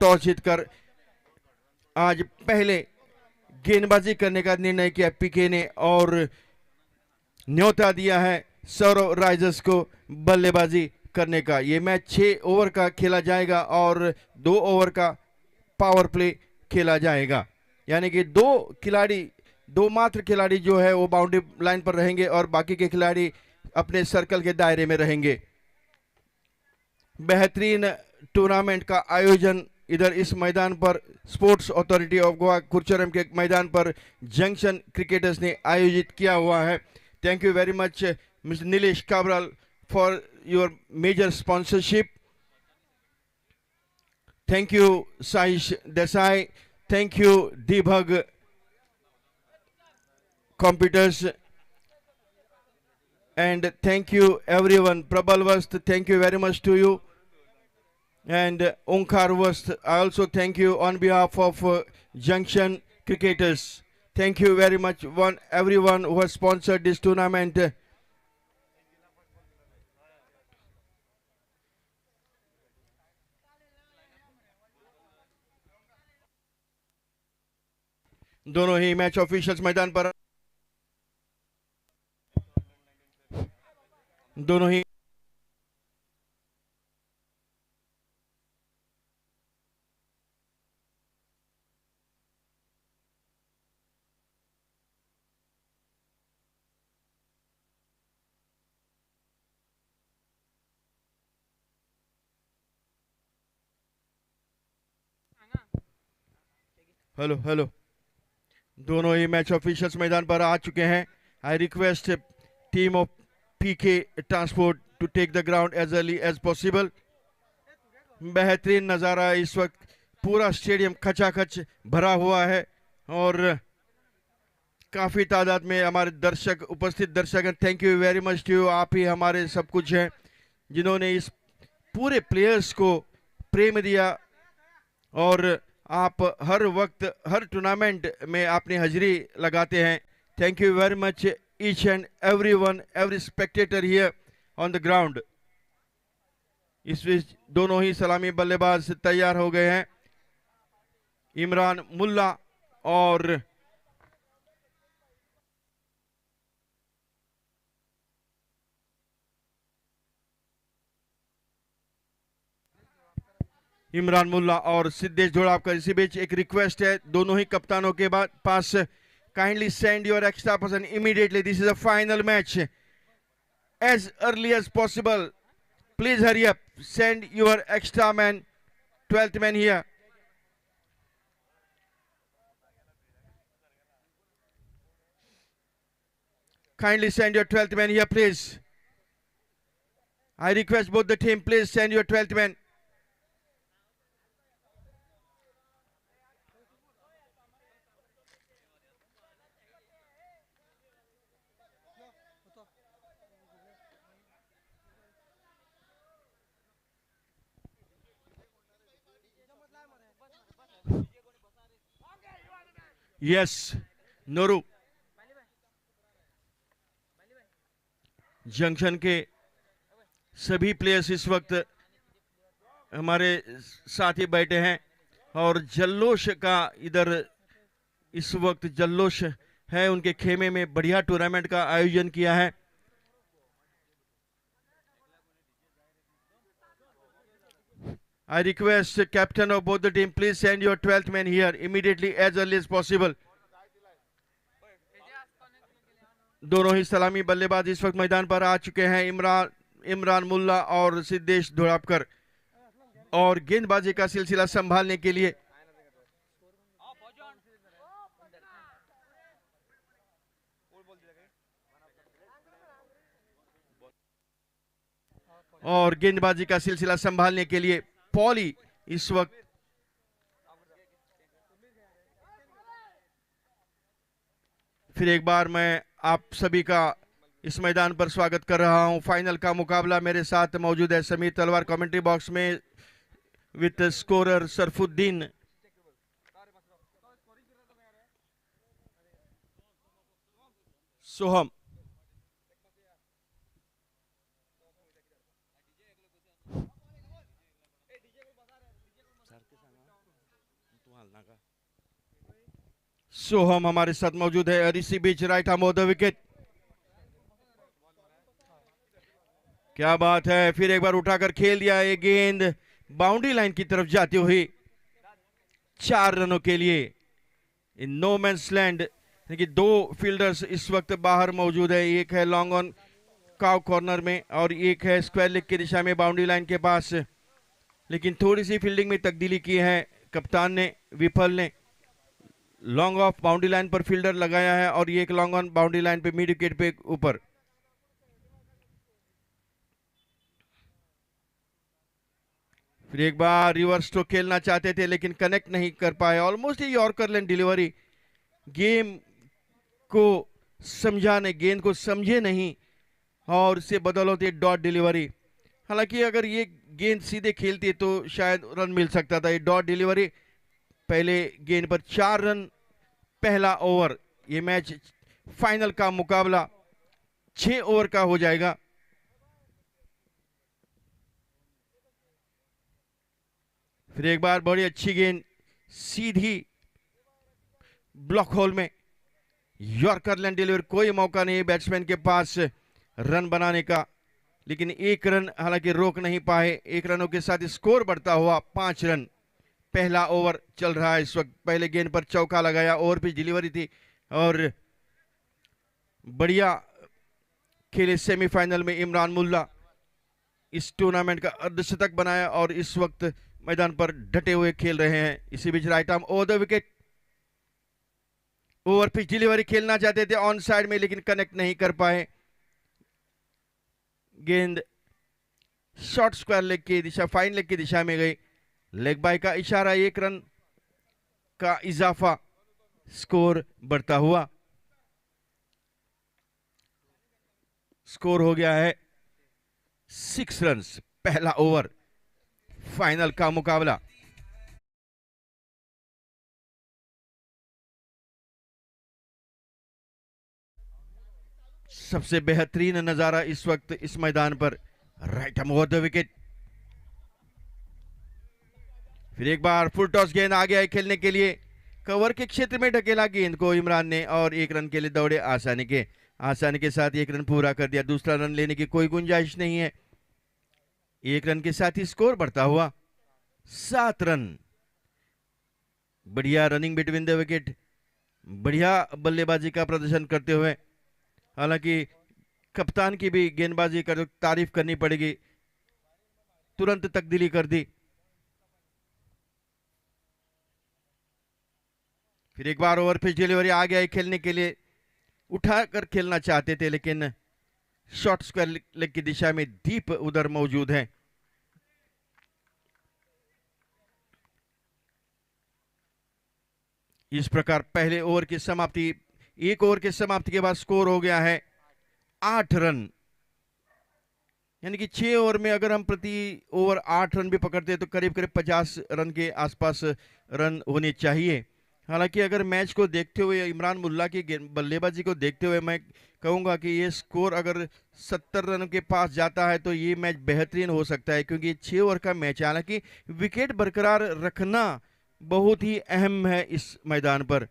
Toss जीतकर आज पहले गेंदबाजी करने का निर्णय किया पीके ने और न्योता दिया है सौरव राइजर्स को बल्लेबाजी करने का। ये मैच 6 ओवर का खेला जाएगा और 2 ओवर का पावर प्ले खेला जाएगा, यानी कि दो मात्र खिलाड़ी जो है वो बाउंड्री लाइन पर रहेंगे और बाकी के खिलाड़ी अपने सर्कल के दायरे में रहेंगे। बेहतरीन टूर्नामेंट का आयोजन इधर इस मैदान पर स्पोर्ट्स अथॉरिटी ऑफ गोवा कुरचरम के मैदान पर जंक्शन क्रिकेटर्स ने आयोजित किया हुआ है। Thank you very much mister Nilesh Cabral for your major sponsorship. Thank you Saish Desai, thank you Deepak computers, and thank you everyone. Prabal Vast, thank you very much to you, and Onkar Vast, I also thank you on behalf of Junction Cricketers. Thank you very much everyone who has sponsored this tournament. दोनों ही match officials मैदान पर, दोनों ही hello hello दोनों ही match officials मैदान पर आ चुके हैं। I request team of PK transport to take the ground as early as possible. बेहतरीन नज़ारा, इस वक्त पूरा स्टेडियम खचाखच भरा हुआ है और काफ़ी तादाद में हमारे दर्शक उपस्थित दर्शक हैं। Thank you very much to you, आप ही हमारे सब कुछ हैं जिन्होंने इस पूरे प्लेयर्स को प्रेम दिया और आप हर वक्त हर टूर्नामेंट में अपनी हाजिरी लगाते हैं। Thank you very much each and everyone, every Spectator here on the ground. इस बीच दोनों ही सलामी बल्लेबाज तैयार हो गए हैं, इमरान मुल्ला और इमरान मुल्ला और सिद्धेश धोड़ावकर। इसी बीच एक रिक्वेस्ट है दोनों ही कप्तानों के पास, kindly send your extra person immediately, this is a final match, as early as possible, please hurry up, send your extra man, 12th man here. Kindly send your 12th man here, please. I request both the team, please send your 12th man. Yes, Nauru junction के सभी players इस वक्त हमारे साथ ही बैठे हैं और जल्लोश का इधर इस वक्त जल्लोश है, उनके खेमे में बढ़िया टूर्नामेंट का आयोजन किया है। I request captain of both the team, please send your 12th man here immediately as early as possible. दोनों ही सलामी बल्लेबाज इस वक्त मैदान पर आ चुके हैं, इमरान मुल्ला और सिद्धेश धोड़ावकर, और गेंदबाजी का सिलसिला संभालने के लिए पॉली इस वक्त फिर एक बार मैं आप सभी का इस मैदान पर स्वागत कर रहा हूं। फाइनल का मुकाबला मेरे साथ मौजूद है समीर तलवार कमेंट्री बॉक्स में विद स्कोरर सरफुद्दीन, सोहम, सोहम हमारे साथ मौजूद है और इसी बीच right arm of the wicket. क्या बात है, फिर एक बार उठाकर खेल दिया। ये गेंद बाउंड्री लाइन की तरफ जाती हुई 4 रनों के लिए इन नो मैंस लैंड। कि 2 फील्डर्स इस वक्त बाहर मौजूद है, एक है लॉन्ग ऑन काउ कॉर्नर में और एक है स्क्वायर लेग की दिशा में बाउंड्री लाइन के पास। लेकिन थोड़ी सी फील्डिंग में तब्दीली की है कप्तान ने, विफल ने। लॉन्ग ऑफ बाउंड्री लाइन पर फील्डर लगाया है और ये एक लॉन्ग ऑन बाउंड्री लाइन पे मिड विकेट पे ऊपर। फिर एक बार रिवर्स स्ट्रोक खेलना चाहते थे लेकिन कनेक्ट नहीं कर पाए। ऑलमोस्ट यॉर्कर लेन डिलीवरी, गेम को समझाने, गेंद को समझे नहीं और इससे बदौलत डॉट डिलीवरी। हालांकि अगर ये गेंद सीधे खेलती तो शायद रन मिल सकता था। ये डॉट डिलीवरी, पहले गेंद पर 4 रन, पहला ओवर। ये मैच फाइनल का मुकाबला 6 ओवर का हो जाएगा। फिर एक बार बड़ी अच्छी गेंद सीधी ब्लॉक होल में, यॉर्कर लेन डिलीवरी। कोई मौका नहीं बैट्समैन के पास रन बनाने का, लेकिन 1 रन हालांकि रोक नहीं पाए। 1 रनों के साथ स्कोर बढ़ता हुआ 5 रन। पहला ओवर चल रहा है इस वक्त। पहले गेंद पर चौका लगाया, ओवर पिच डिलीवरी थी और बढ़िया खेले सेमीफाइनल में इमरान मुल्ला। इस टूर्नामेंट का अर्धशतक बनाया और इस वक्त मैदान पर डटे हुए खेल रहे हैं। इसी बीच right arm over the wicket, over pitch delivery खेलना चाहते थे ऑन साइड में लेकिन कनेक्ट नहीं कर पाए। गेंद शॉर्ट स्क्वायर लेग की दिशा, फाइन लेग की दिशा में गई। लेग बाय का इशारा, 1 रन का इजाफा, स्कोर बढ़ता हुआ। स्कोर हो गया है 6 रन। पहला ओवर, फाइनल का मुकाबला। सबसे बेहतरीन नजारा इस वक्त इस मैदान पर, right arm over the wicket. फिर एक बार फुल टॉस, गेंद आ गया है खेलने के लिए। कवर के क्षेत्र में ढकेला गेंद को इमरान ने और 1 रन के लिए दौड़े। आसानी के साथ 1 रन पूरा कर दिया। दूसरा रन लेने की कोई गुंजाइश नहीं है। 1 रन के साथ ही स्कोर बढ़ता हुआ 7 रन। बढ़िया रनिंग बिटवीन द विकेट, बढ़िया बल्लेबाजी का प्रदर्शन करते हुए। हालांकि कप्तान की भी गेंदबाजी कर तारीफ करनी पड़ेगी, तुरंत तब्दीली कर दी। फिर एक बार ओवर पिच डिलीवरी आ गया है खेलने के लिए। उठाकर खेलना चाहते थे लेकिन शॉर्ट स्क्वायर लेग की दिशा में दीप उधर मौजूद है। इस प्रकार पहले ओवर की समाप्ति, 1 ओवर की समाप्ति के बाद स्कोर हो गया है 8 रन। यानी कि 6 ओवर में अगर हम प्रति ओवर 8 रन भी पकड़ते हैं तो करीब करीब 50 रन के आसपास रन होने चाहिए। हालांकि अगर मैच को देखते हुए, इमरान मुल्ला की बल्लेबाजी को देखते हुए, मैं कहूंगा कि ये स्कोर अगर 70 रन के पास जाता है तो ये मैच बेहतरीन हो सकता है, क्योंकि 6 ओवर का मैच है। हालांकि विकेट बरकरार रखना बहुत ही अहम है इस मैदान पर।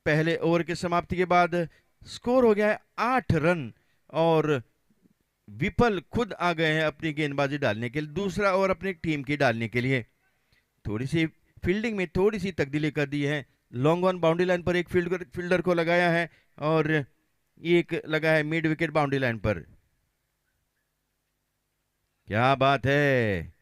पहले ओवर की समाप्ति के बाद स्कोर हो गया है 8 रन और विपल खुद आ गए हैं अपनी गेंदबाजी डालने के लिए, दूसरा ओवर अपनी टीम की डालने के लिए। थोड़ी सी फील्डिंग में थोड़ी सी तब्दीली कर दी है। लॉन्ग ऑन बाउंड्री लाइन पर एक फील्डर को लगाया है और एक लगा है मिड विकेट बाउंड्री लाइन पर। क्या बात है,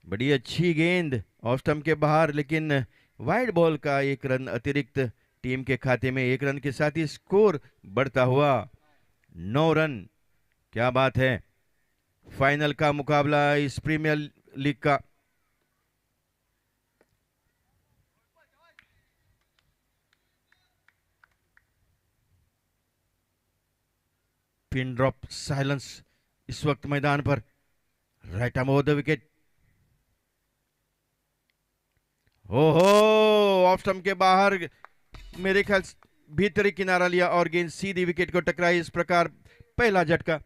बड़ी अच्छी गेंद ऑफ स्टंप के बाहर, लेकिन वाइड बॉल का 1 रन अतिरिक्त टीम के खाते में। 1 रन के साथ ही स्कोर बढ़ता हुआ 9 रन। क्या बात है, फाइनल का मुकाबला इस प्रीमियर लीग का। पिन ड्रॉप साइलेंस इस वक्त मैदान पर, right arm over the wicket. ओहो, ऑफ स्टंप के बाहर मेरे ख्याल भीतरी किनारा लिया और गेंद सीधी विकेट को टकराई। इस प्रकार पहला झटका।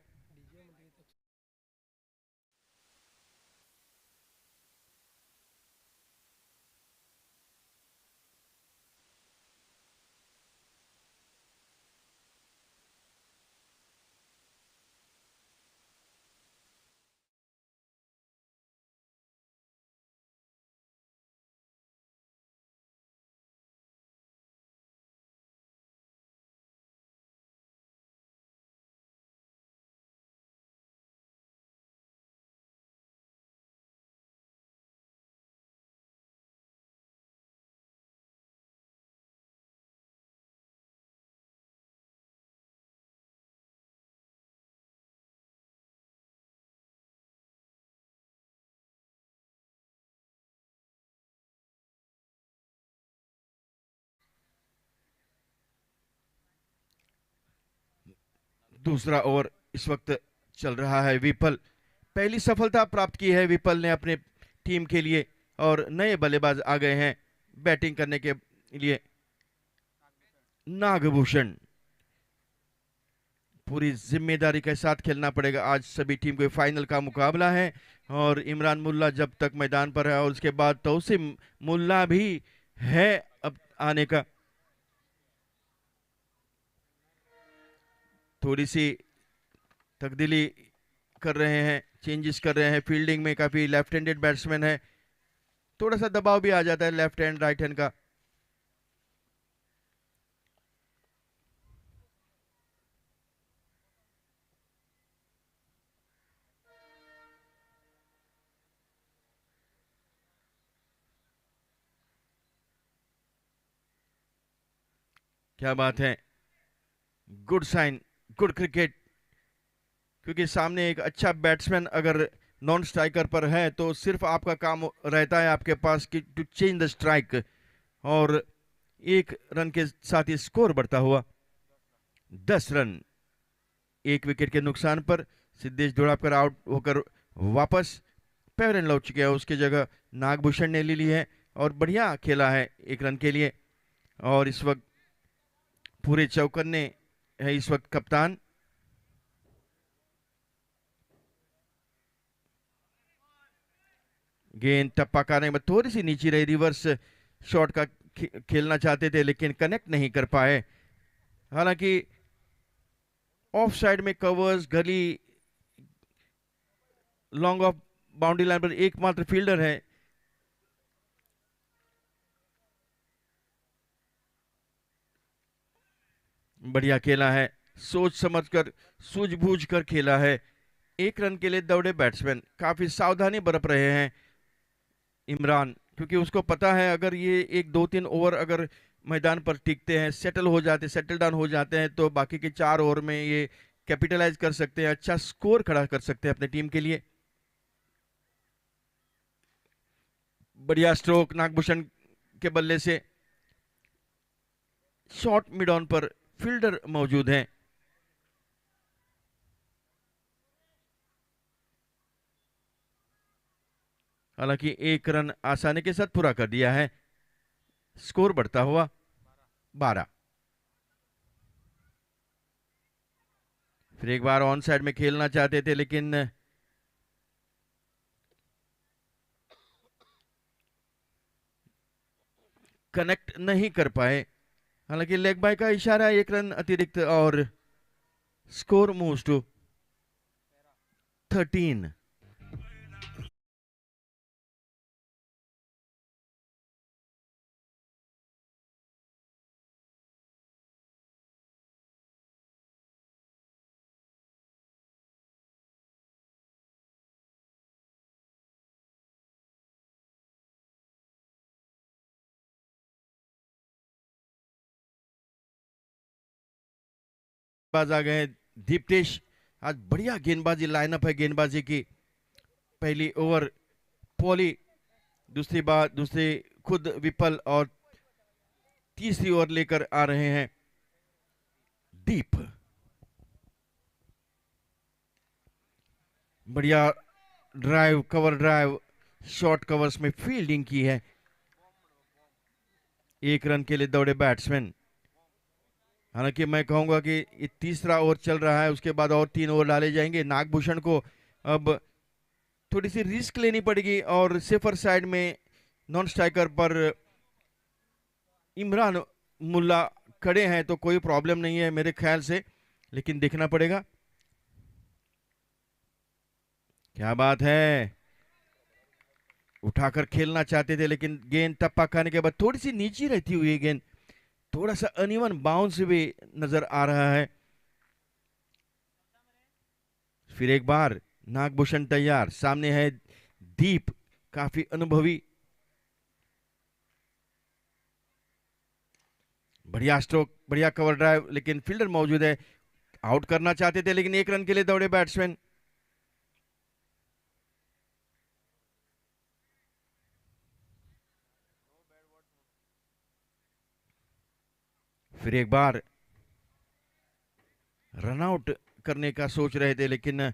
दूसरा ओवर इस वक्त चल रहा है। विपल पहली सफलता प्राप्त की है विपल ने अपने टीम के लिए, और नए बल्लेबाज आ गए हैं बैटिंग करने के लिए। नागभूषण, पूरी जिम्मेदारी के साथ खेलना पड़ेगा आज सभी टीम को, फाइनल का मुकाबला है। और इमरान मुल्ला जब तक मैदान पर है, और उसके बाद तौसीम मुल्ला भी है अब आने का। थोड़ी सी तब्दीली कर रहे हैं, चेंजेस कर रहे हैं फील्डिंग में। काफी लेफ्ट हैंडेड बैट्समैन है, थोड़ा सा दबाव भी आ जाता है लेफ्ट हैंड राइट हैंड का। क्या बात है, गुड साइन, गुड क्रिकेट। क्योंकि सामने एक अच्छा बैट्समैन अगर नॉन स्ट्राइकर पर है तो सिर्फ आपका काम रहता है आपके पास कि टू चेंज द स्ट्राइक, और 1 रन के साथ ही स्कोर बढ़ता हुआ 10 रन। 1 विकेट के नुकसान पर सिद्धेश जोड़ावकर आउट होकर वापस पेवरन लौट चुके हैं, उसकी जगह नागभूषण ने ले ली है, और बढ़िया खेला है 1 रन के लिए। और इस वक्त पूरे चौकन्ने है इस वक्त कप्तान। गेंद टप्पा करने में थोड़ी सी नीचे रही, रिवर्स शॉट का खेलना चाहते थे लेकिन कनेक्ट नहीं कर पाए। हालांकि ऑफ साइड में कवर्स, गली, लॉन्ग ऑफ बाउंड्री लाइन पर एकमात्र फील्डर है। बढ़िया खेला है, सोच समझकर सूझबूझ कर खेला है। 1 रन के लिए दौड़े बैट्समैन, काफी सावधानी बरत रहे हैं इमरान, क्योंकि उसको पता है अगर ये 1 2 3 ओवर अगर मैदान पर टिकते हैं, सेटल डाउन हो जाते हैं, तो बाकी के 4 ओवर में ये कैपिटलाइज कर सकते हैं, अच्छा स्कोर खड़ा कर सकते हैं अपने टीम के लिए। बढ़िया स्ट्रोक नागभूषण के बल्ले से, शॉर्ट मिड ऑन पर फील्डर मौजूद हैं। हालांकि 1 रन आसानी के साथ पूरा कर दिया है, स्कोर बढ़ता हुआ 12। फिर एक बार ऑन साइड में खेलना चाहते थे लेकिन कनेक्ट नहीं कर पाए। हालांकि लेग बाय का इशारा, 1 रन अतिरिक्त, और स्कोर मूव्स टू 13। बाज आ गए हैं दीप्तेश, आज बढ़िया गेंदबाजी लाइनअप है गेंदबाजी की। पहली ओवर पॉली, दूसरी खुद विपल, और तीसरी ओवर लेकर आ रहे हैं दीप। बढ़िया drive, cover drive, short covers में फील्डिंग की है। 1 रन के लिए दौड़े बैट्समैन। हालांकि मैं कहूंगा कि ये तीसरा ओवर चल रहा है, उसके बाद और 3 ओवर डाले जाएंगे। नागभूषण को अब थोड़ी सी रिस्क लेनी पड़ेगी, और सेफर साइड में नॉन स्ट्राइकर पर इमरान मुल्ला खड़े हैं तो कोई प्रॉब्लम नहीं है मेरे ख्याल से, लेकिन देखना पड़ेगा। क्या बात है, उठाकर खेलना चाहते थे लेकिन गेंद टप्पा खाने के बाद थोड़ी सी नीचे रहती हुई गेंद, थोड़ा सा अनइवन बाउंस भी नजर आ रहा है। फिर एक बार नागभूषण तैयार, सामने है दीप, काफी अनुभवी। बढ़िया स्ट्रोक, बढ़िया कवर ड्राइव, लेकिन फील्डर मौजूद है। आउट करना चाहते थे लेकिन 1 रन के लिए दौड़े बैट्समैन। फिर एक बार रनआउट करने का सोच रहे थे, लेकिन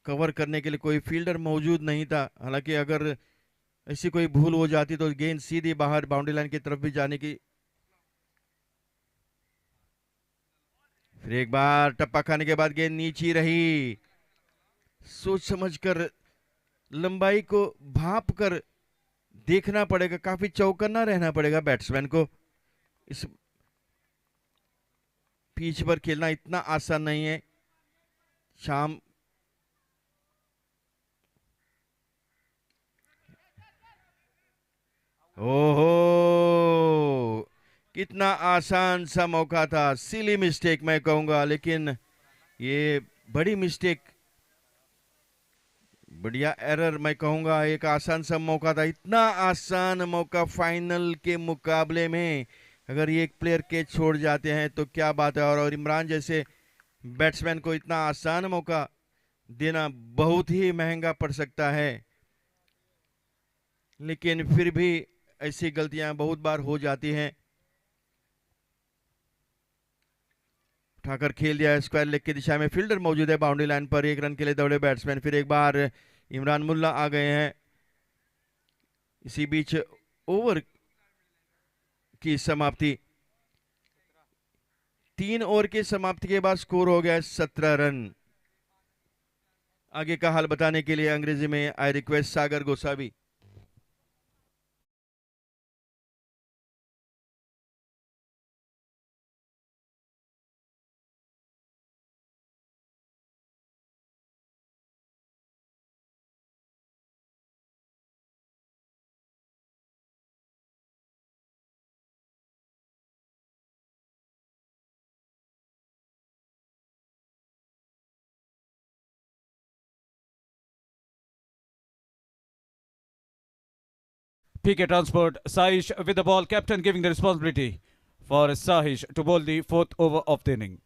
कवर करने के लिए कोई फील्डर मौजूद नहीं था। हालांकि अगर ऐसी कोई भूल हो जाती तो गेंद सीधी बाहर बाउंड्री लाइन की तरफ भी जाने की। फिर एक बार टप्पा खाने के बाद गेंद नीची रही। सोच समझकर, लंबाई को भाप कर देखना पड़ेगा, काफी चौकन्ना रहना पड़ेगा बैट्समैन को। इस पिच पर खेलना इतना आसान नहीं है। शाम ओहो, कितना आसान सा मौका था। सिली मिस्टेक मैं कहूंगा, लेकिन ये बड़ी मिस्टेक, बढ़िया एरर मैं कहूंगा। एक आसान सा मौका था, इतना आसान मौका फाइनल के मुकाबले में। अगर ये एक प्लेयर कैच छोड़ जाते हैं तो क्या बात है। और इमरान जैसे बैट्समैन को इतना आसान मौका देना बहुत ही महंगा पड़ सकता है। लेकिन फिर भी ऐसी गलतियां बहुत बार हो जाती हैं। उठाकर खेल दिया स्क्वायर लेग की दिशा में, फील्डर मौजूद है बाउंड्री लाइन पर। एक रन के लिए दौड़े बैट्समैन। फिर एक बार इमरान मुल्ला आ गए हैं। इसी बीच ओवर की समाप्ति, 3 ओवर की समाप्ति के बाद स्कोर हो गया 17 रन। आगे का हाल बताने के लिए अंग्रेजी में I request Sagar Gosavi. PK Transport, Sahish with the ball, captain giving the responsibility for Sahish to bowl the 4th over of the inning.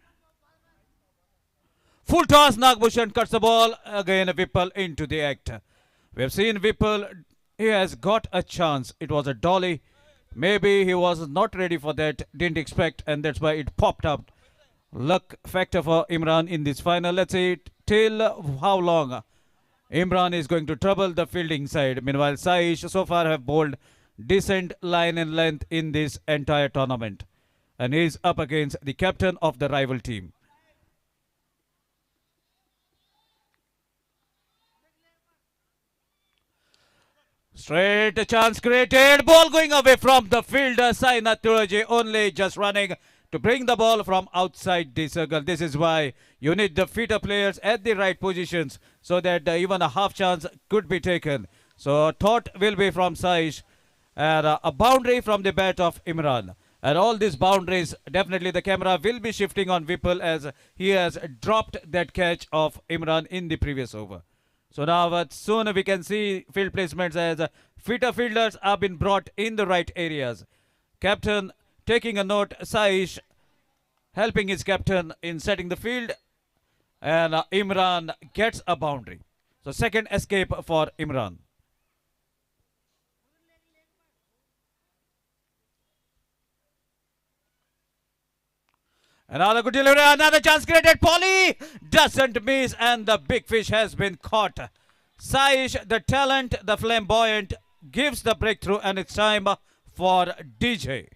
Full toss, Nagbhushan cuts the ball, again Whipple into the act. We have seen Whipple, he has got a chance. It was a dolly. Maybe he was not ready for that, didn't expect, and that's why it popped up. Luck factor for Imran in this final. Let's see till how long Imran is going to trouble the fielding side. Meanwhile, Sahish so far have bowled decent line and length in this entire tournament. And he is up against the captain of the rival team. Straight chance created. Ball going away from the fielder. Sainath Turaji only just running to bring the ball from outside the circle. This is why you need the fitter players at the right positions so that even a half chance could be taken. So a thought will be from Sahish and a boundary from the bat of Imran. And all these boundaries, definitely the camera will be shifting on Whipple as he has dropped that catch of Imran in the previous over. So now soon we can see field placements as fitter fielders have been brought in the right areas. Captain taking a note, Sahish helping his captain in setting the field, and Imran gets a boundary. So second escape for Imran. Another good delivery, another chance created. Polly doesn't miss, and the big fish has been caught. Sahish, the talent, the flamboyant, gives the breakthrough, and it's time for DJ.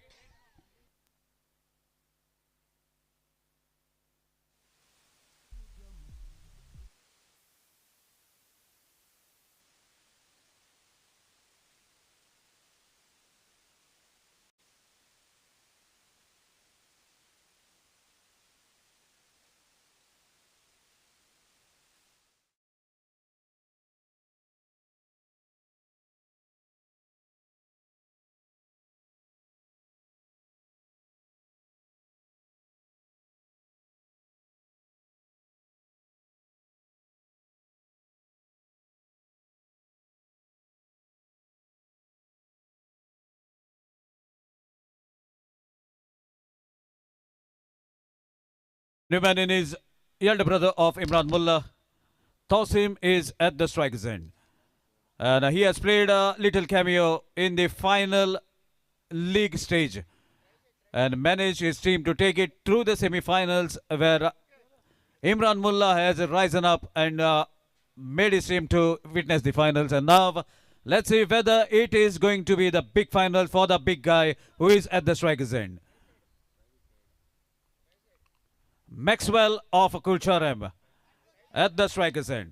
Newman is elder brother of Imran Mullah. Tosim is at the striker's end. And he has played a little cameo in the final league stage and managed his team to take it through the semi-finals where Imran Mullah has risen up and made his team to witness the finals. And now let's see whether it is going to be the big final for the big guy who is at the striker's end. Maxwell of Kulcharam at the striker's end.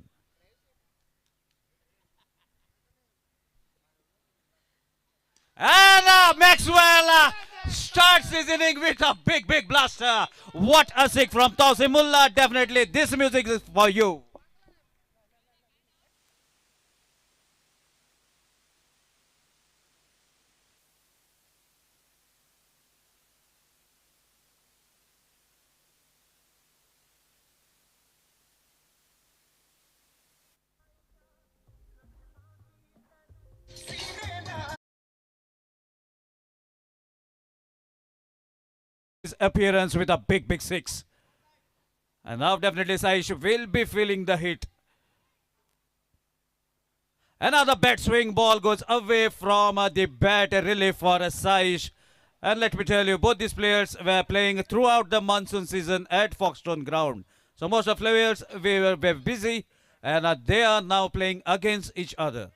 And Maxwell starts his inning with a big blaster. What a sick from Tausim Mullah. Definitely this music is for you. His appearance with a big six. And now definitely Saish will be feeling the hit. Another bat swing, ball goes away from the bat, relief for Saish. And let me tell you, both these players were playing throughout the monsoon season at Foxstone ground. So most of the players were busy and they are now playing against each other.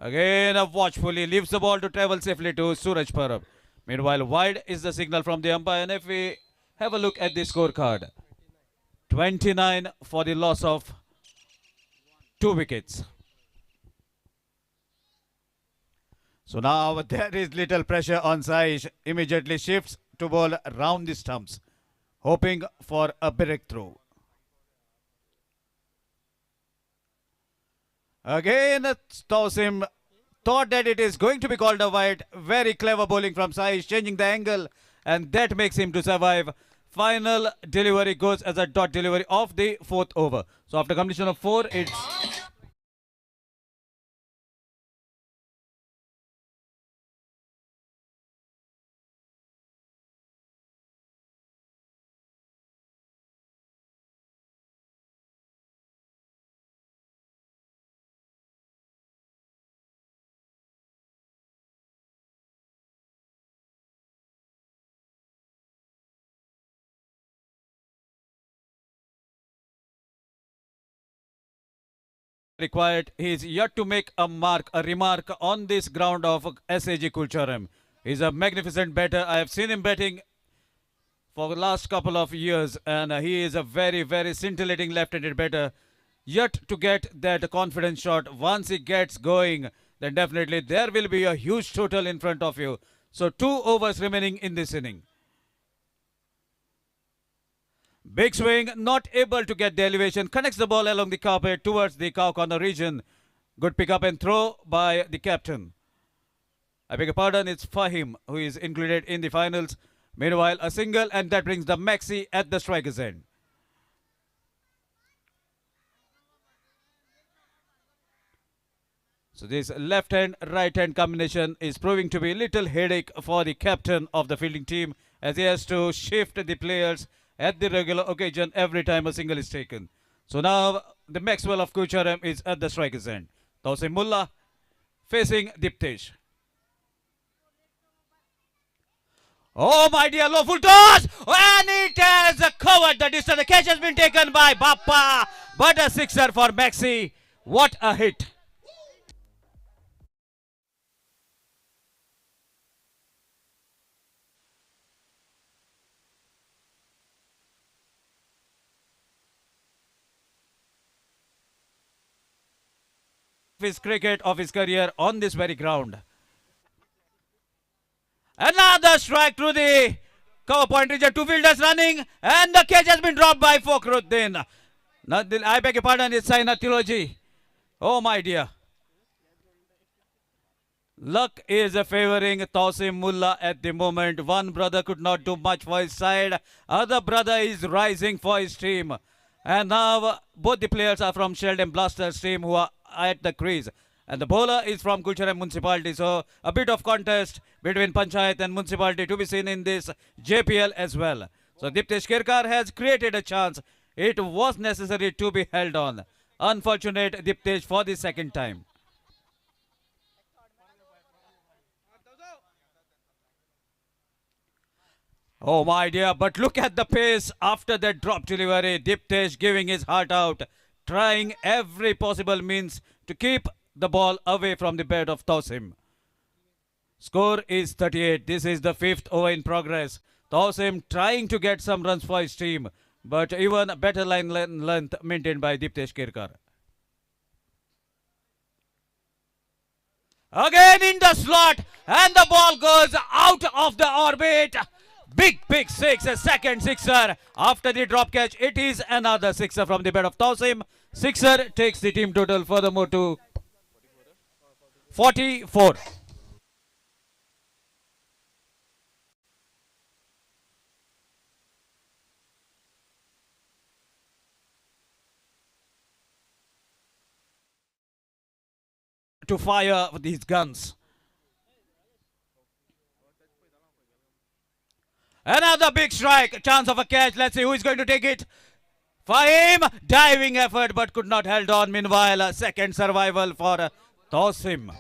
Again, watchfully leaves the ball to travel safely to Suraj Parab. Meanwhile, wide is the signal from the umpire. And if we have a look at the scorecard, 29 for the loss of 2 wickets. So now there is little pressure on Saish. Immediately shifts to ball round the stumps, hoping for a breakthrough. Again, Tausim thought that it is going to be called a wide. Very clever bowling from Saish, changing the angle, and that makes him to survive. Final delivery goes as a dot delivery of the 4th over. So after completion of 4, it's required. He is yet to make a remark on this ground of SAG Kulcharam. He's a magnificent batter. I have seen him batting for the last couple of years, and he is a very scintillating left-handed batter. Yet to get that confidence shot. Once he gets going, then definitely there will be a huge total in front of you. So 2 overs remaining in this inning. Big swing, not able to get the elevation, connects the ball along the carpet towards the cow corner region. Good pick up and throw by the captain. I beg your pardon, it's Fahim who is included in the finals. Meanwhile, a single, and that brings the Maxi at the striker's end. So this left hand, right hand combination is proving to be a little headache for the captain of the fielding team, as he has to shift the players at the regular occasion every time a single is taken. So now the Maxwell of Kulcharam is at the striker's end. Tausim Mullah facing Diptesh. Oh my dear, low full toss, and it has covered the distance. The catch has been taken by Bappa, but a sixer for Maxi. What a hit. His cricket of his career on this very ground. Another strike through the cover point region. 2 fielders running, and the catch has been dropped by Fakhruddin. I beg your pardon, it's Saina Trilogy. Oh my dear. Luck is favoring Tausim Mullah at the moment. One brother could not do much for his side. Other brother is rising for his team. And now both the players are from Sheldon Blasters team who are at the crease. And the bowler is from Kulcharam Municipality. So a bit of contest between Panchayat and Municipality to be seen in this JPL as well. So Diptesh Kirkar has created a chance. It was necessary to be held on. Unfortunate Diptesh for the second time. Oh my dear, but look at the pace after that drop delivery. Diptesh giving his heart out, trying every possible means to keep the ball away from the bat of Tosim. Score is 38. This is the fifth over in progress. Tosim trying to get some runs for his team, but even better line length maintained by Diptesh Kirkar. Again in the slot, and the ball goes out of the orbit. Big six, a second sixer after the drop catch. It is another sixer from the bat of Tosim. Sixer takes the team total furthermore to 44. To fire these guns. Another big strike, chance of a catch. Let's see who is going to take it. Fahim, diving effort but could not held on. Meanwhile, a second survival for Tosim.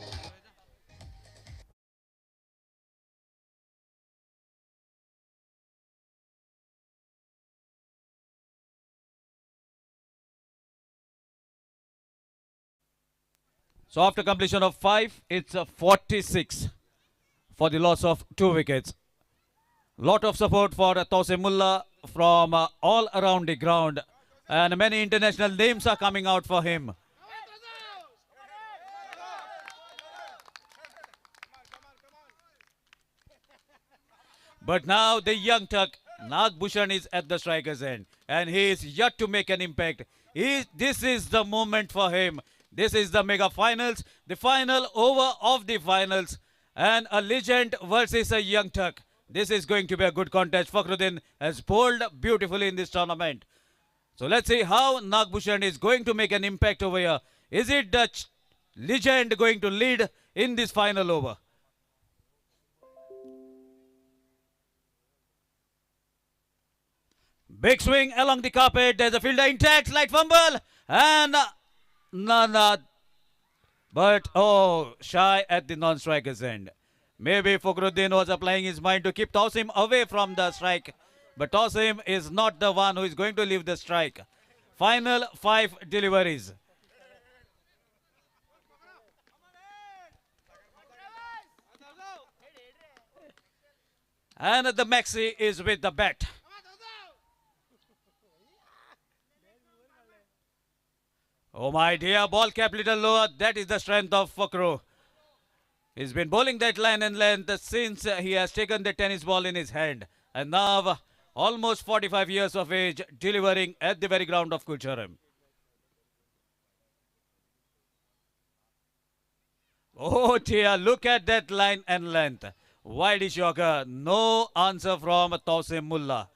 So after completion of 5, it's a 46 for the loss of 2 wickets. Lot of support for Tosim Mullah from all around the ground, and many international names are coming out for him. But now the young Turk, Nagbhushan, is at the striker's end, and he is yet to make an impact. This is the moment for him. This is the mega finals, the final over of the finals, and a legend versus a young Turk. This is going to be a good contest. Fakhruddin has bowled beautifully in this tournament. So let's see how Nagbhushan is going to make an impact over here. Is it the legend going to lead in this final over? Big swing along the carpet. There's a fielder intact. Slight fumble. And none. But shy at the non-striker's end. Maybe Fakhruddin was applying his mind to keep Tosim away from the strike. But Tosim is not the one who is going to leave the strike. Final 5 deliveries. And the Maxi is with the bat. Oh my dear, ball kept little lower. That is the strength of Fakhru. He's been bowling that line and length since he has taken the tennis ball in his hand. And now, almost 45 years of age, delivering at the very ground of Kulcharam. Oh dear, look at that line and length. Wide shocker. No answer from Tosim Mullah.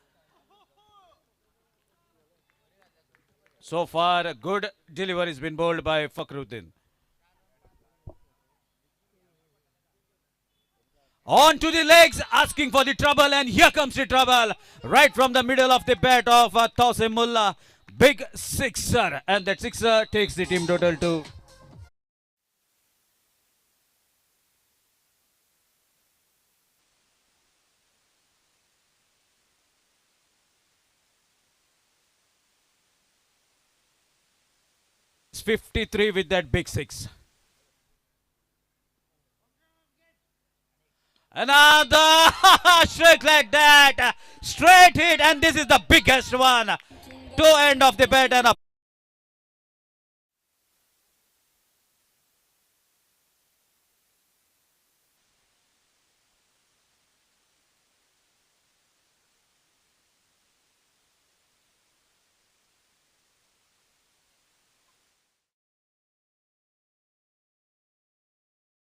So far, good delivery has been bowled by Fakhruddin. On to the legs, asking for the trouble, and here comes the trouble. Right from the middle of the bat of Tosim Mullah. Big sixer, and that sixer takes the team total to 53 with that big six. Another strike like that. Straight hit, and this is the biggest one. Two end of the bat and a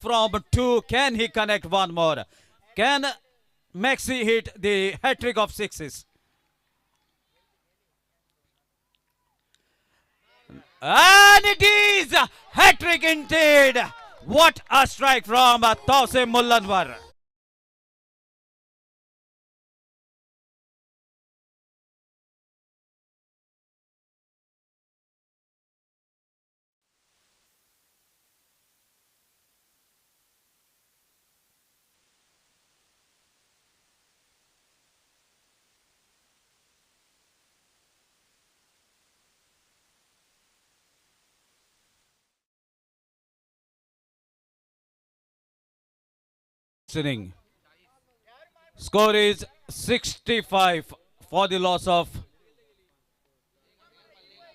from two. Can he connect one more? Can Maxi hit the hat-trick of sixes? And it is hat-trick indeed. What a strike from Tosim Mullanwar. inning. Score is 65 for the loss of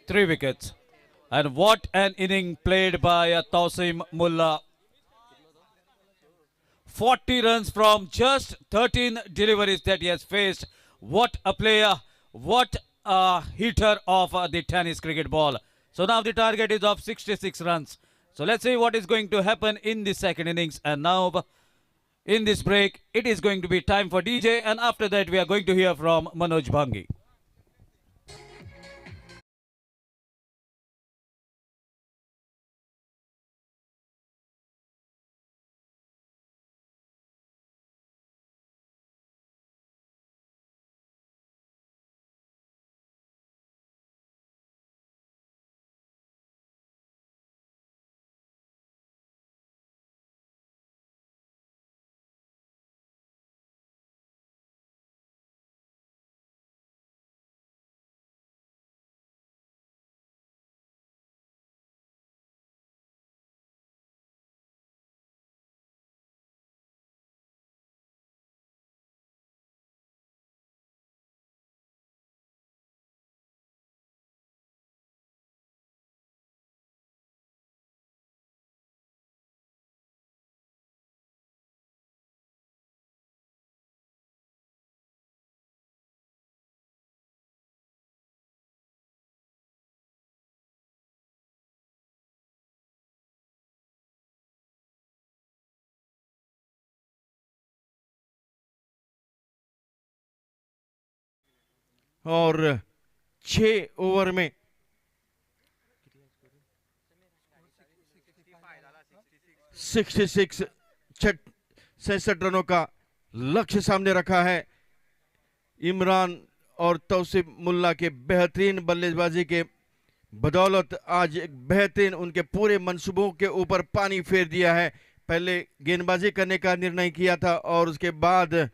3 wickets. And what an inning played by Tausim Mullah. 40 runs from just 13 deliveries that he has faced. What a player, what a hitter of the tennis cricket ball. So now the target is of 66 runs. So let's see what is going to happen in the second innings. And now in this break, it is going to be time for DJ, and after that we are going to hear from Manoj Bhangi. और 6 over में 66 67 रनों का लक्ष्य सामने रखा है। इमरान और तौसीफ मुल्ला के बेहतरीन बल्लेबाजी के बदौलत आज एक बेहतरीन उनके पूरे मंसूबों के ऊपर पानी फेर दिया है। पहले गेंदबाजी करने का निर्णय किया था और उसके बाद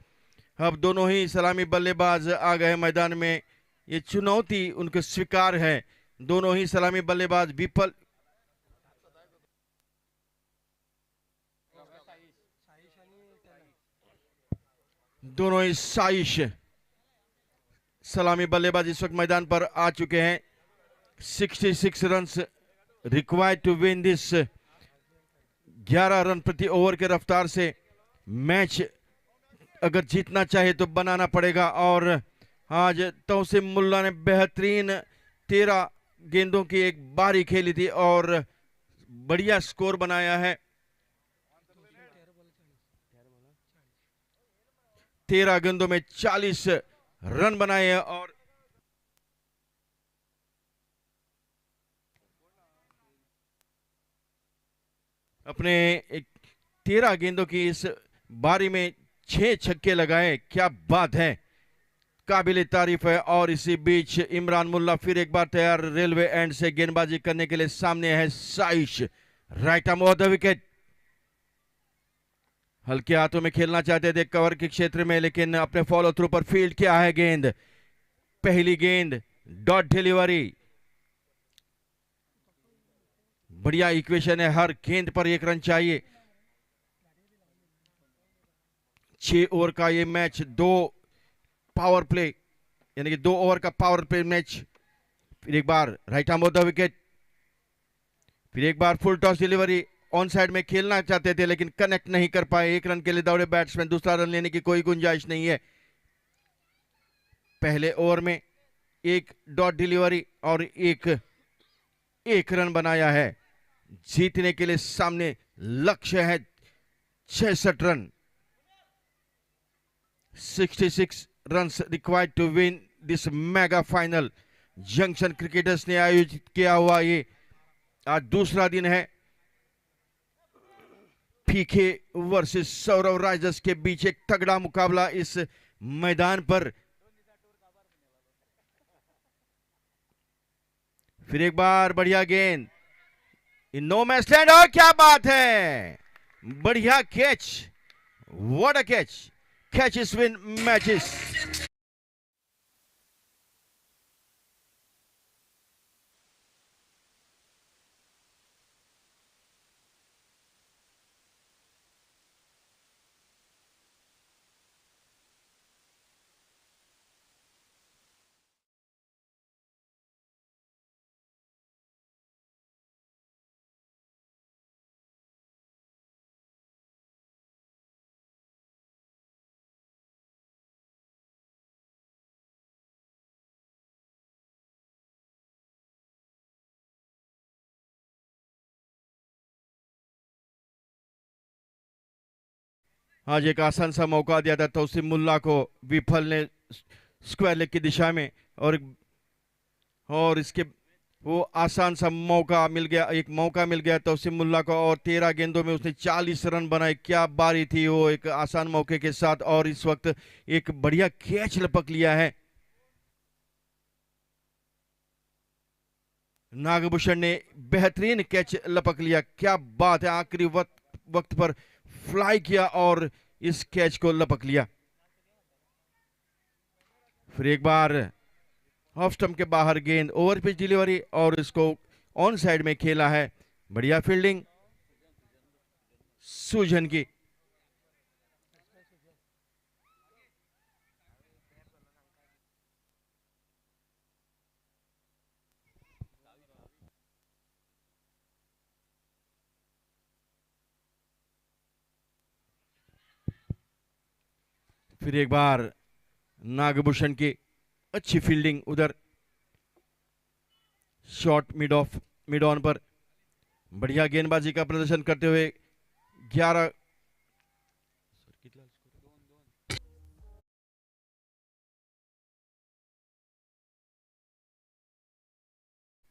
अब दोनों ही सलामी बल्लेबाज आ गए मैदान में। ये चुनौती उनको स्वीकार है। दोनों ही सलामी बल्लेबाज विफल दोनों ही साइश सलामी बल्लेबाज इस वक्त मैदान पर आ चुके हैं। 66 runs required to win this. 11 run प्रति ओवर के रफ्तार से मैच अगर जीतना चाहे तो बनाना पड़ेगा। और आज तौसीम मुल्ला ने बेहतरीन 13 गेंदों की एक बारी खेली थी और बढ़िया स्कोर बनाया है। 13 गेंदों में 40 रन बनाए हैं और अपने 13 गेंदों की इस बारी में 6 छक्के लगाए। क्या बात है, काबिल तारीफ है। और इसी बीच इमरान मुल्ला फिर एक बार तैयार रेलवे एंड से गेंदबाजी करने के लिए सामने है Saish. Right arm over the wicket. हल्के हाथों में खेलना चाहते थे कवर के क्षेत्र में, लेकिन अपने फॉलो थ्रू पर फील्ड किया है गेंद। पहली गेंद डॉट डिलीवरी। बढ़िया इक्वेशन है, हर गेंद पर 1 रन चाहिए। 6 ओवर का ये मैच 2 पावर प्ले यानी कि 2 ओवर का पावर प्ले मैच। फिर एक बार right arm over the wicket. फिर एक बार full toss delivery. On side में खेलना चाहते थे लेकिन कनेक्ट नहीं कर पाए। 1 रन के लिए दौड़े बैट्समैन, दूसरा रन लेने की कोई गुंजाइश नहीं है। पहले ओवर में 1 डॉट डिलीवरी और एक रन बनाया है। जीतने के लिए सामने लक्ष्य है 66 run. 66 runs required to win this mega final. Junction cricketers ने आयोजित किया हुआ ये आज दूसरा दिन है। पीके वर्सेस सौरव राइजर्स के बीच एक तगड़ा मुकाबला इस मैदान पर। फिर एक बार बढ़िया गेंद इन नो मैच लैंड। और क्या बात है, बढ़िया catch. What a catch. Catches win matches. आज एक आसान सा मौका दिया था तौसीम मुल्ला को विफल ने स्क्वायर लेग की दिशा में, और इसके वो आसान सा मौका मिल गया, एक मौका मिल गया तौसीम मुल्ला को, और 13 गेंदों में उसने 40 रन बनाए। क्या बारी थी वो एक आसान मौके के साथ, और इस वक्त एक बढ़िया कैच लपक लिया है। नागभूषण ने बेहतरीन कैच लपक लिया। क्या बात है, आखिरी वक्त पर फ्लाई किया और इस कैच को लपक लिया। फिर एक बार ऑफ स्टंप के बाहर गेंद, ओवर पिच डिलीवरी, और इसको ऑन साइड में खेला है। बढ़िया फील्डिंग सुजन की। फिर एक बार नागभूषण की अच्छी फील्डिंग, उधर शॉट मिड ऑन पर बढ़िया गेंदबाजी का प्रदर्शन करते हुए 11।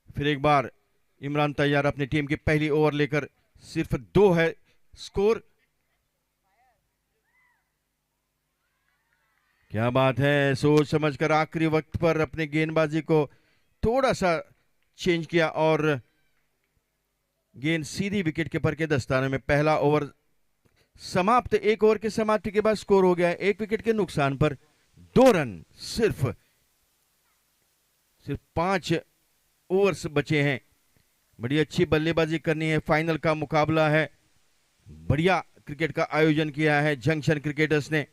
फिर एक बार इमरान तैयार अपनी टीम की पहली ओवर लेकर, सिर्फ 2 है स्कोर। क्या बात है, सोच समझकर आखिरी वक्त पर अपने गेंदबाजी को थोड़ा सा चेंज किया, और गेंद सीधी विकेट कीपर के दस्ताने में। पहला ओवर समाप्त। 1 ओवर के समाप्ति के बाद स्कोर हो गया है 1 विकेट के नुकसान पर 2 रन। सिर्फ 5 ओवर्स बचे हैं। बड़ी अच्छी बल्लेबाजी करनी है, फाइनल का मुकाबला है। बढ़िया क्रिकेट का आयोजन किया है जंक्शन क्रिकेटर्स ने।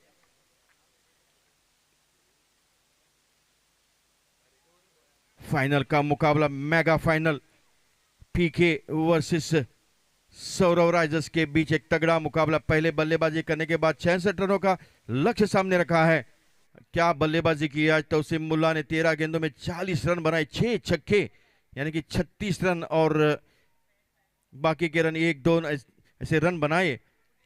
फाइनल का मुकाबला, मेगा फाइनल, पीके वर्सेस सौरव राइजर्स के बीच एक तगड़ा मुकाबला। पहले बल्लेबाजी करने के बाद 66 रनों का लक्ष्य सामने रखा है। क्या बल्लेबाजी की आज तौसीम मुल्ला ने। 13 गेंदों में 40 रन बनाए, 6 छक्के, यानी कि 36 रन, और बाकी के रन 1-2 ऐसे रन बनाए।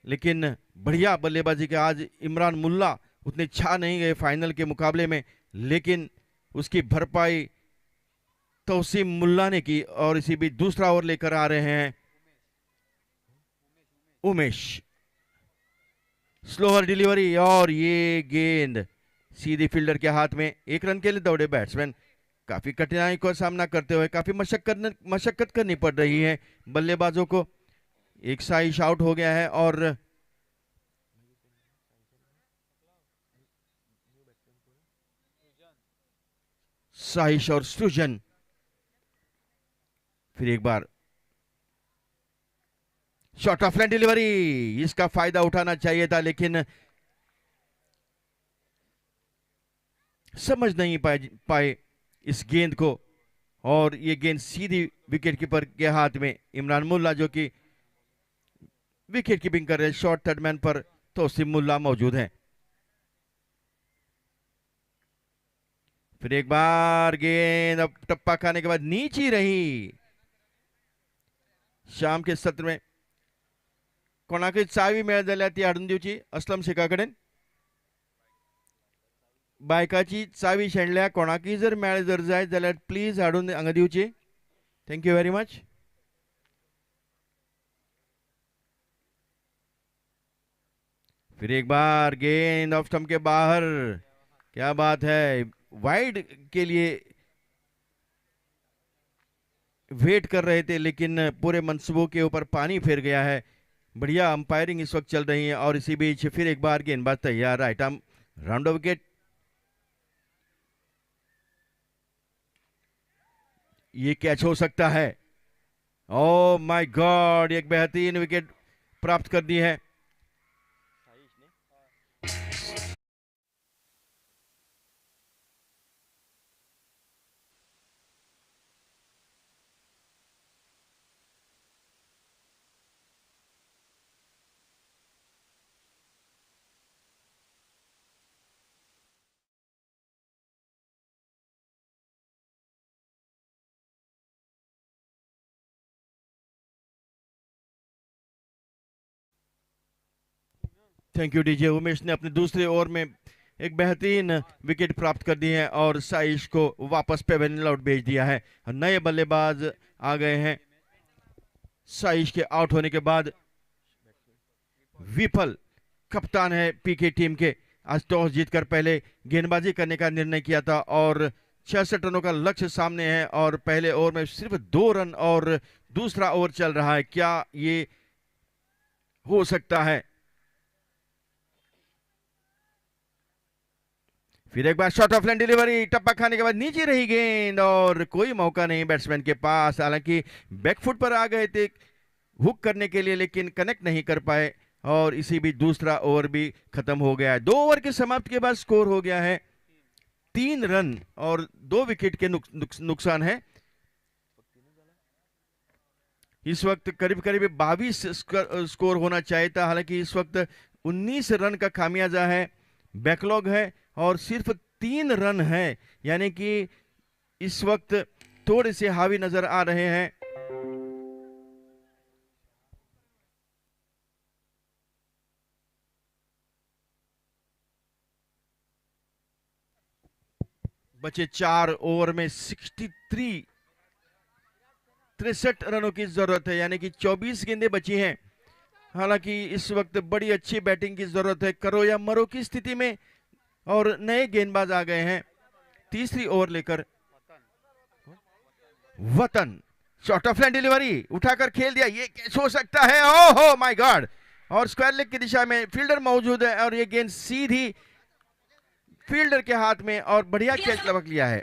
लेकिन बढ़िया बल्लेबाजी के आज इमरान मुल्ला उतने छा नहीं गए फाइनल के मुकाबले में, लेकिन उसकी भरपाई तौसीम मुल्ला ने की। और इसी बीच दूसरा ओवर लेकर आ रहे हैं उमेश। स्लोअर डिलीवरी, और ये गेंद सीधी फील्डर के हाथ में। 1 रन के लिए दौड़े बैट्समैन। काफी कठिनाई का सामना करते हुए, काफी मशक्कत करनी पड़ रही है बल्लेबाजों को। एक साइश आउट हो गया है, और साइश और सृजन। फिर एक बार शॉर्ट ऑफ लाइन डिलीवरी, इसका फायदा उठाना चाहिए था, लेकिन समझ नहीं पाए इस गेंद को, और ये गेंद सीधी विकेट कीपर के हाथ में। इमरान मुल्ला जो कि विकेट कीपिंग कर रहे हैं, शॉर्ट थर्ड मैन पर तौसीम मुल्ला मौजूद हैं। फिर एक बार गेंद अब टप्पा खाने के बाद नीचे रही। शाम के सत्र में कोणाकय चावी मेळ जाल्यार ती हाडून दिवची असलम शेखा कडेन। बायकाची चावी शेणल्या, कोणाकय जर मेळ जर जाय जाल्यार प्लीज हाडून हांगा दिवची। Thank you very much. फिर एक बार गेंद ऑफ स्टंप के बाहर। क्या बात है, वाइड के लिए वेट कर रहे थे, लेकिन पूरे मंसूबों के ऊपर पानी फिर गया है। बढ़िया अंपायरिंग इस वक्त चल रही है, और इसी बीच फिर एक बार गेंदबाज तैयार, right arm round of wicket. ये कैच हो सकता है। ओ माय गॉड, एक बेहतरीन विकेट प्राप्त कर दी है। Thank you DJ. उमेश ने अपने दूसरे ओवर में एक बेहतरीन विकेट प्राप्त कर दी है और साइश को वापस पेवेलियन आउट भेज दिया है। नए बल्लेबाज आ गए हैं। साइश के आउट होने के बाद विफल कप्तान है पीके टीम के, आज टॉस जीतकर पहले गेंदबाजी करने का निर्णय किया था और 66 रनों का लक्ष्य सामने है और पहले ओवर में सिर्फ 2 रन और दूसरा ओवर चल रहा है। क्या ये हो सकता है? फिर एक बार शॉट ऑफ लाइन डिलीवरी, टप्पा खाने के बाद नीचे रही गेंद और कोई मौका नहीं बैट्समैन के पास। हालांकि बैकफुट पर आ गए थे हुक करने के लिए लेकिन कनेक्ट नहीं कर पाए और इसी बीच दूसरा ओवर भी खत्म हो गया है। 2 ओवर के समाप्ति के बाद स्कोर हो गया है 3 रन और 2 विकेट के नुकसान है। इस वक्त करीब करीब 22 स्कोर होना चाहिए था। हालांकि इस वक्त 19 रन का खामियाजा है, बैकलॉग है और सिर्फ 3 रन है, यानी कि इस वक्त थोड़े से हावी नजर आ रहे हैं। बचे 4 ओवर में 63 रनों की जरूरत है, यानी कि 24 गेंदें बची हैं। हालांकि इस वक्त बड़ी अच्छी बैटिंग की जरूरत है, करो या मरो की स्थिति में और नए गेंदबाज आ गए हैं। तीसरी ओवर लेकर वतन, शॉर्ट ऑफ लाइन डिलीवरी उठाकर खेल दिया, ये कैच हो सकता है? ओहो माय गॉड! और स्क्वायर लेग की दिशा में फील्डर मौजूद है और ये गेंद सीधी फील्डर के हाथ में और बढ़िया कैच लपक लिया है।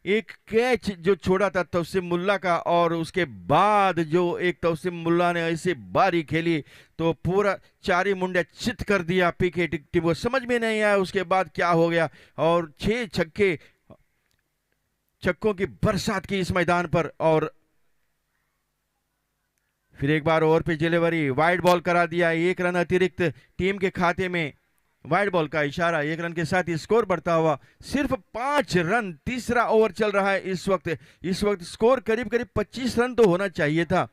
एक कैच जो छोड़ा था तौसीफ मुल्ला का और उसके बाद जो एक तौसीफ मुल्ला ने ऐसे बारी खेली तो पूरा चारी मुंडे चित कर दिया पीके टीम को, समझ में नहीं आया उसके बाद क्या हो गया। और 6 छक्कों की बरसात की इस मैदान पर और फिर एक बार ओवर पे डिलीवरी, वाइड बॉल करा दिया, 1 रन अतिरिक्त टीम के खाते में। वाइड बॉल का इशारा, 1 रन के साथ ही स्कोर बढ़ता हुआ सिर्फ 5 रन। तीसरा ओवर चल रहा है इस वक्त स्कोर करीब करीब 25 रन तो होना चाहिए था।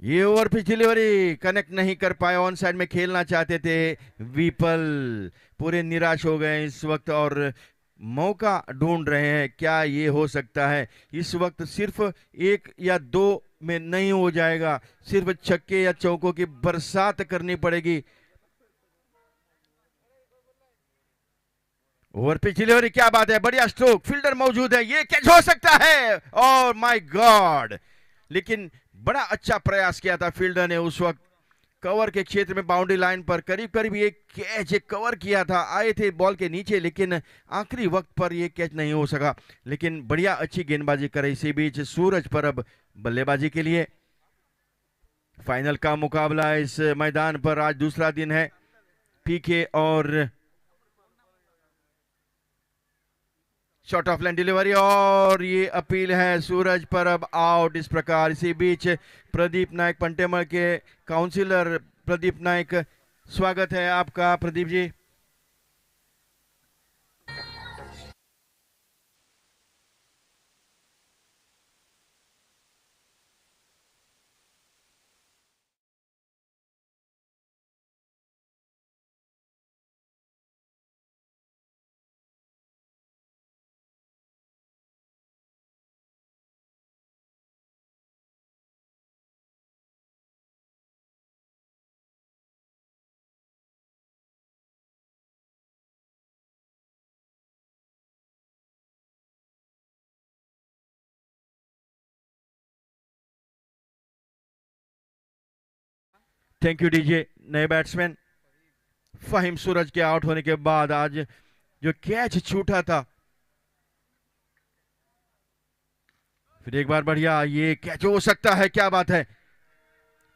ये ओवर पिच डिलीवरी कनेक्ट नहीं कर पाए, ऑन साइड में खेलना चाहते थे, विफल, पूरे निराश हो गए इस वक्त और मौका ढूंढ रहे हैं। क्या ये हो सकता है? इस वक्त सिर्फ 1 या 2 में नहीं हो जाएगा, सिर्फ छक्के या चौकों की बरसात करनी पड़ेगी। ओवर पिच डिलीवरी, क्या बात है, बढ़िया स्ट्रोक, फील्डर मौजूद है, ये कैच हो सकता है? और माय गॉड! लेकिन बड़ा अच्छा प्रयास किया था फील्डर ने उस वक्त, कवर के क्षेत्र में बाउंड्री लाइन पर करीब करीब ये कैच कवर किया था, आए थे बॉल के नीचे लेकिन आखिरी वक्त पर ये कैच नहीं हो सका। लेकिन बढ़िया अच्छी गेंदबाजी करे। इसी बीच सूरज पर अब बल्लेबाजी के लिए फाइनल का मुकाबला इस मैदान पर आज दूसरा दिन है। पीके और शॉट ऑफ लाइन डिलीवरी और ये अपील है सूरज पर, अब आउट। इस प्रकार इसी बीच प्रदीप नायक पंटेमल के काउंसिलर प्रदीप नायक, स्वागत है आपका Pradeep ji. Thank you DJ. नए बैट्समैन फहीम सूरज के आउट होने के बाद आज जो कैच छूटा था, फिर एक बार बढ़िया ये कैच हो सकता है, क्या बात है।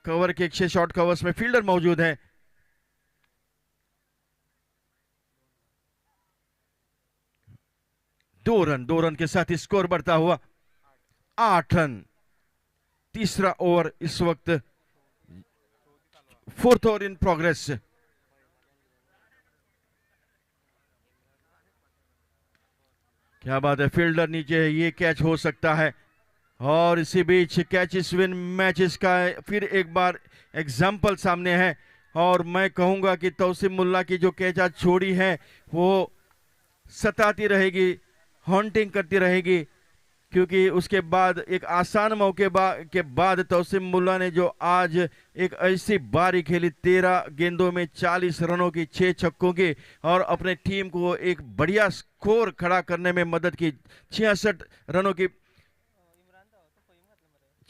कवर के 6 शॉर्ट कवर्स में फील्डर मौजूद है। 2 रन के साथ स्कोर बढ़ता हुआ 8 रन। तीसरा ओवर इस वक्त, फोर्थ ओवर इन प्रोग्रेस। क्या बात है, फील्डर नीचे है, ये कैच हो सकता है। और इसी बीच कैचेस विन मैचेस का फिर एक बार एग्जाम्पल सामने है। और मैं कहूंगा कि तौसीम मुल्ला की जो कैच आज छोड़ी है वो सताती रहेगी, हॉन्टिंग करती रहेगी, क्योंकि उसके बाद एक आसान मौके के बाद तौसीम मुल्ला ने जो आज एक ऐसी बारी खेली, 13 गेंदों में 40 रनों की, 6 छक्कों की, और अपने टीम को एक बढ़िया स्कोर खड़ा करने में मदद की। 66 रनों की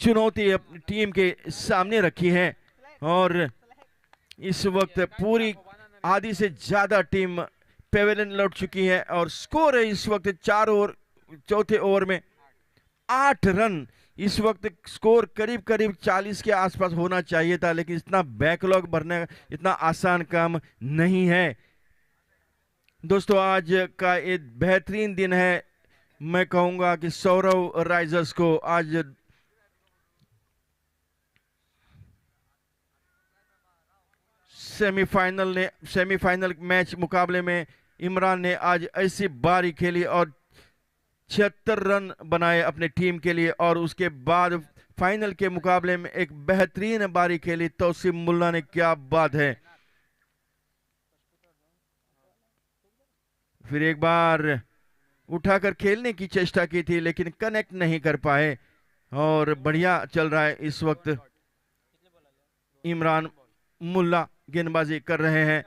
चुनौती अपनी टीम के सामने रखी है। और इस वक्त पूरी आधी से ज्यादा टीम पेवेलियन लौट चुकी है और स्कोर है इस वक्त 4 ओवर, चौथे ओवर में 8 रन। इस वक्त स्कोर करीब करीब 40 के आसपास होना चाहिए था, लेकिन इतना बैकलॉग भरने इतना आसान काम नहीं है। दोस्तों आज का एक बेहतरीन दिन है। मैं कहूंगा कि सौरव राइजर्स को आज सेमीफाइनल मैच मुकाबले में इमरान ने आज ऐसी बारी खेली और 76 रन बनाए अपने टीम के लिए। और उसके बाद फाइनल के मुकाबले में एक बेहतरीन बारी खेली तौसीम मुल्ला ने, क्या बात है। फिर एक बार उठाकर खेलने की चेष्टा की थी लेकिन कनेक्ट नहीं कर पाए। और बढ़िया चल रहा है इस वक्त, इमरान मुल्ला गेंदबाजी कर रहे हैं,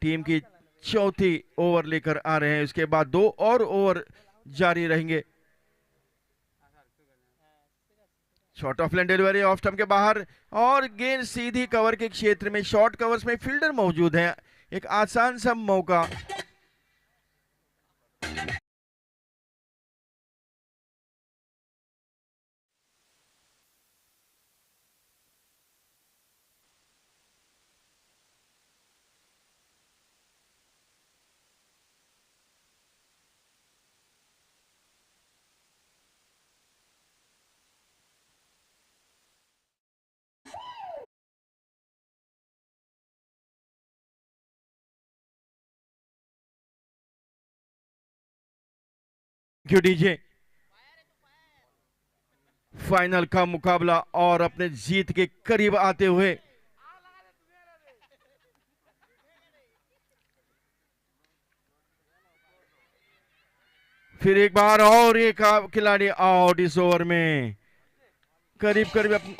टीम की चौथी ओवर लेकर आ रहे हैं। उसके बाद 2 और ओवर जारी रहेंगे। Short of line delivery off stump के बाहर और गेंद सीधी कवर के क्षेत्र में। शॉर्ट कवर्स में फील्डर मौजूद है, एक आसान सा मौका। क्यों डीजे, फाइनल का मुकाबला और अपने जीत के करीब आते हुए फिर एक बार और एक खिलाड़ी आउट इस ओवर में, करीब करीब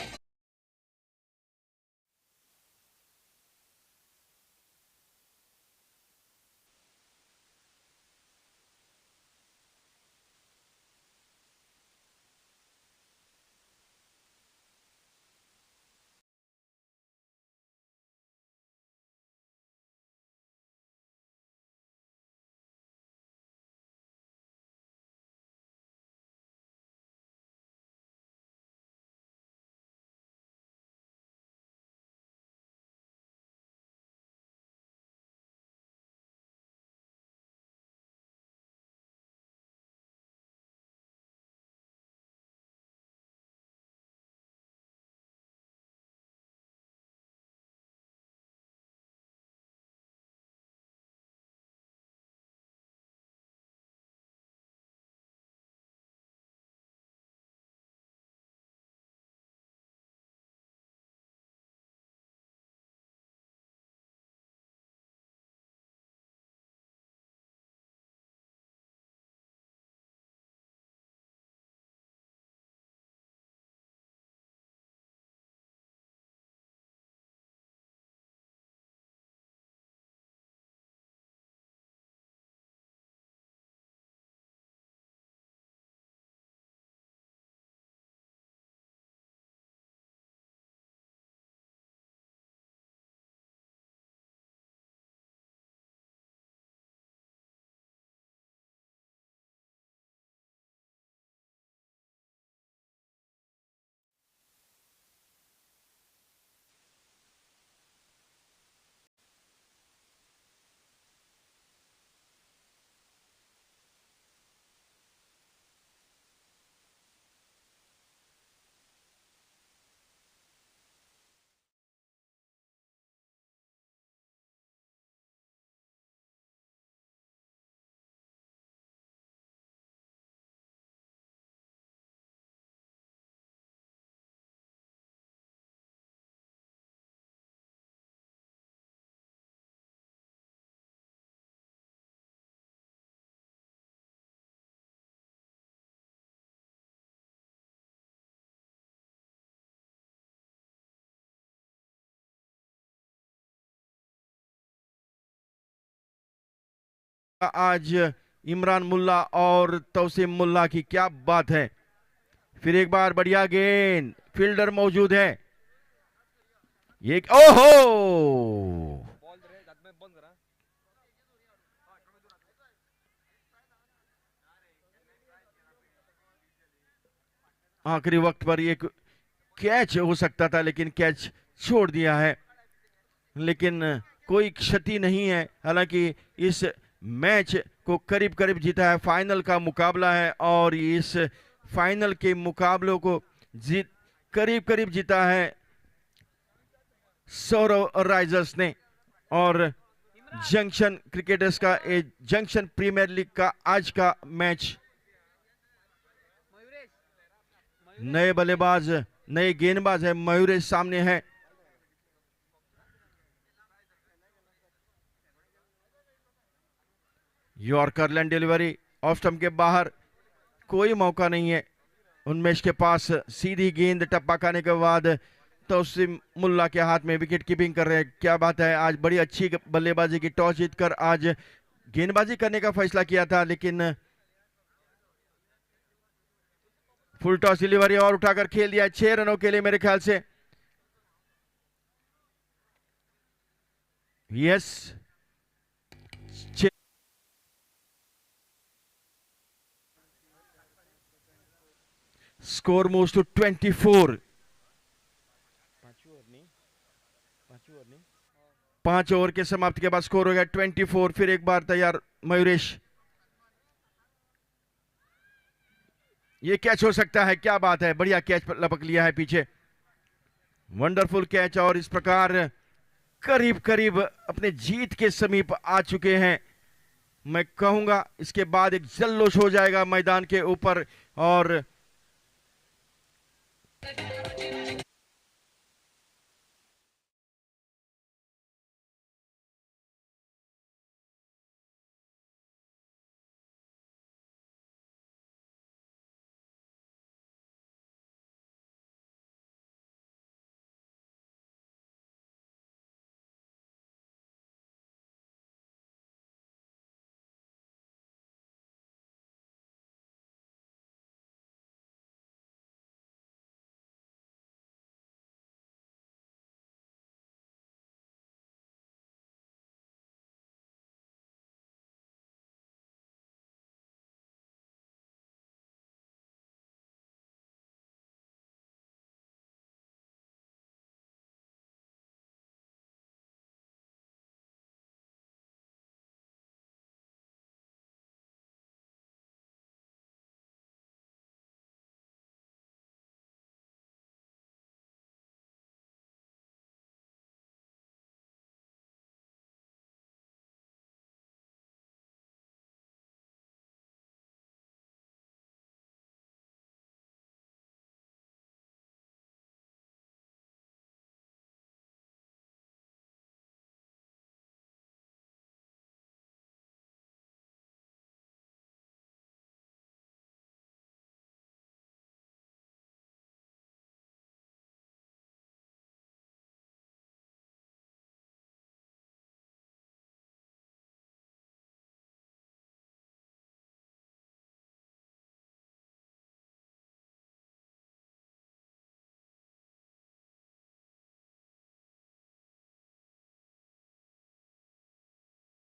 आज इमरान मुल्ला और तौसीम मुल्ला की, क्या बात है। फिर एक बार बढ़िया गेंद, फील्डर मौजूद है। ये ओहो, आखिरी वक्त पर एक कैच हो सकता था लेकिन कैच छोड़ दिया है। लेकिन कोई क्षति नहीं है। हालांकि इस मैच को करीब करीब जीता है। फाइनल का मुकाबला है और इस फाइनल के मुकाबलों को जीत करीब करीब जीता है सौरव राइजर्स ने। और जंक्शन क्रिकेटर्स का जंक्शन प्रीमियर लीग का आज का मैच, नए बल्लेबाज नए गेंदबाज है, मयूरेश सामने है। Yorker land delivery off stump के बाहर, कोई मौका नहीं है उन्मेष के पास। सीधी गेंद टप्पा खाने के बाद तौसीम मुल्ला के हाथ में, विकेट कीपिंग कर रहे हैं। क्या बात है, आज बड़ी अच्छी बल्लेबाजी की। टॉस जीतकर आज गेंदबाजी करने का फैसला किया था लेकिन फुल टॉस डिलीवरी और उठाकर खेल दिया 6 रनों के लिए मेरे ख्याल से। Yes, score moves to 24। 5 over के समाप्ति के बाद स्कोर हो गया 24। फिर एक बार तैयार मयूरेश, ये कैच हो सकता है। क्या बात है, बढ़िया कैच लपक लिया है पीछे, वंडरफुल कैच। और इस प्रकार करीब करीब अपने जीत के समीप आ चुके हैं। मैं कहूंगा इसके बाद एक जल्लोश हो जाएगा मैदान के ऊपर। और